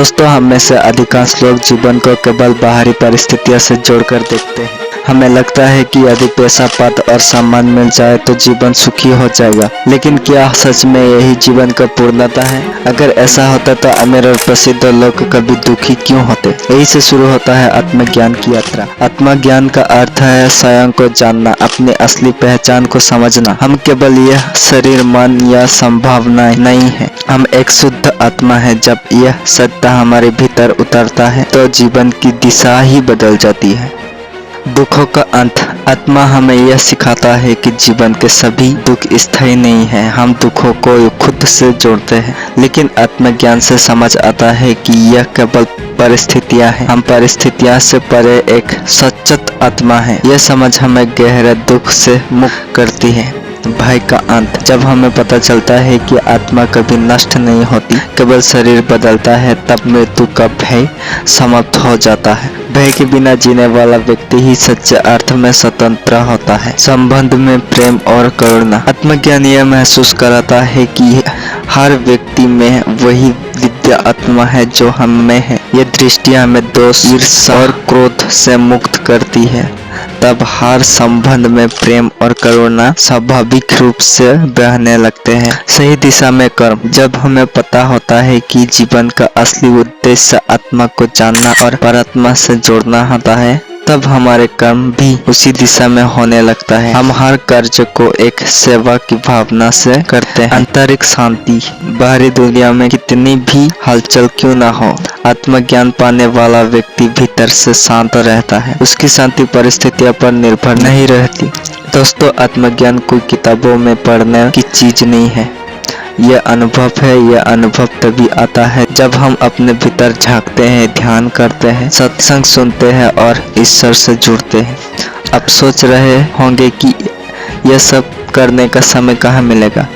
दोस्तों, हम में से अधिकांश लोग जीवन को केवल बाहरी परिस्थितियों से जोड़कर देखते हैं। हमें लगता है कि यदि पैसा, पद और सम्मान मिल जाए तो जीवन सुखी हो जाएगा। लेकिन क्या सच में यही जीवन का पूर्णता है? अगर ऐसा होता तो अमीर और प्रसिद्ध लोग कभी दुखी क्यों होते? यही से शुरू होता है आत्मज्ञान की यात्रा। आत्मज्ञान का अर्थ है स्वयं को जानना, अपनी असली पहचान को समझना। हम केवल यह शरीर, मन या संभावनाएं नहीं है, हम एक शुद्ध आत्मा है। जब यह सत्य हमारे भीतर उतरता है तो जीवन की दिशा ही बदल जाती है। दुखों का अंत। आत्मा हमें यह सिखाता है कि जीवन के सभी दुख स्थायी नहीं है। हम दुखों को खुद से जोड़ते हैं, लेकिन आत्मज्ञान से समझ आता है कि यह केवल परिस्थितियां हैं। हम परिस्थितियां से परे एक सच्चा आत्मा है। यह समझ हमें गहरे दुख से मुक्त करती है। भय का अंत। जब हमें पता चलता है कि आत्मा कभी नष्ट नहीं होती, केवल शरीर बदलता है, तब मृत्यु का भय समाप्त हो जाता है। भय के बिना जीने वाला व्यक्ति ही सच्चे अर्थ में स्वतंत्र होता है। संबंध में प्रेम और करुणा। आत्मज्ञान यह महसूस कराता है कि हर व्यक्ति में वही दिव्य आत्मा है जो हम में है। ये दृष्टि हमें दोष, ईर्ष्या और क्रोध से मुक्त करती है। तब हर संबंध में प्रेम और करुणा स्वाभाविक रूप से बहने लगते हैं। सही दिशा में कर्म। जब हमें पता होता है कि जीवन का असली उद्देश्य आत्मा को जानना और परमात्मा से जोड़ना होता है, तब हमारे कर्म भी उसी दिशा में होने लगता है। हम हर कार्य को एक सेवा की भावना से करते हैं। आंतरिक शांति। बाहरी दुनिया में कितनी भी हलचल क्यों ना हो, आत्मज्ञान पाने वाला व्यक्ति भीतर से शांत रहता है। उसकी शांति परिस्थितियों पर निर्भर नहीं रहती। दोस्तों, आत्मज्ञान कोई किताबों में पढ़ने की चीज नहीं है। यह अनुभव है। यह अनुभव तभी आता है जब हम अपने भीतर झांकते हैं, ध्यान करते हैं, सत्संग सुनते हैं और ईश्वर से जुड़ते हैं। अब सोच रहे होंगे कि यह सब करने का समय कहाँ मिलेगा।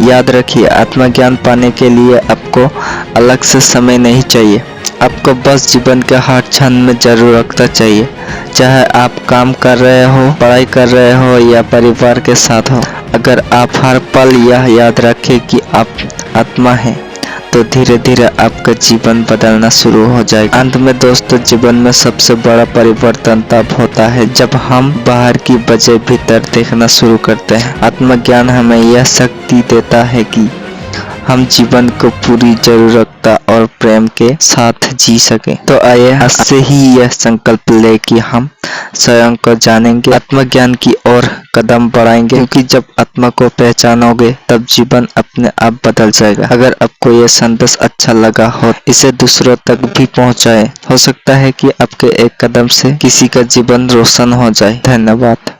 याद रखिए, आत्मज्ञान पाने के लिए आपको अलग से समय नहीं चाहिए। आपको बस जीवन के हर क्षण में जरूरत चाहिए। चाहे आप काम कर रहे हो, पढ़ाई कर रहे हो या परिवार के साथ हो। अगर आप हर पल यह याद रखें कि आप आत्मा हैं, तो धीरे धीरे आपका जीवन बदलना शुरू हो जाएगा। अंत में दोस्तों, जीवन में सबसे बड़ा परिवर्तन तब होता है जब हम बाहर की बजाय भीतर देखना शुरू करते हैं। आत्मज्ञान हमें यह शक्ति देता है कि हम जीवन को पूरी जरूरतता और प्रेम के साथ जी सके। तो आइए आज से ही यह संकल्प ले कि हम स्वयं को जानेंगे, आत्मज्ञान की ओर कदम बढ़ाएंगे, क्योंकि जब आत्मा को पहचानोगे तब जीवन अपने आप बदल जाएगा। अगर आपको यह संदेश अच्छा लगा हो, इसे दूसरों तक भी पहुंचाएं। हो सकता है कि आपके एक कदम से किसी का जीवन रोशन हो जाए। धन्यवाद।